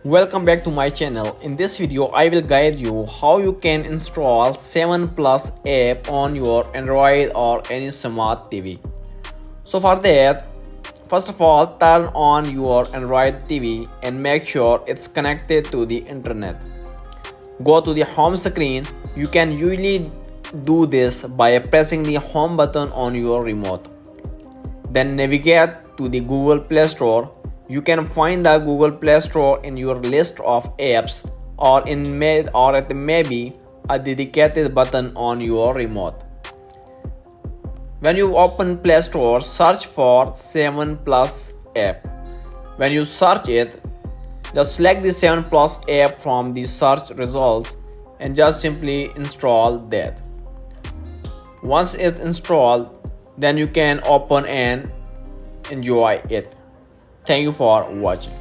Welcome back to my channel. In this video, I will guide you how you can install 7 Plus app on your Android or any smart TV. So for that, first of all, turn on your Android TV and make sure it's connected to the internet. Go to the home screen. You can usually do this by pressing the home button on your remote. Then navigate to the Google Play Store. You can find the Google Play Store in your list of apps or it may be a dedicated button on your remote. When you open Play Store, search for 7 Plus app. When you search it, just select the 7 Plus app from the search results and just simply install that. Once it's installed, then you can open and enjoy it. Thank you for watching.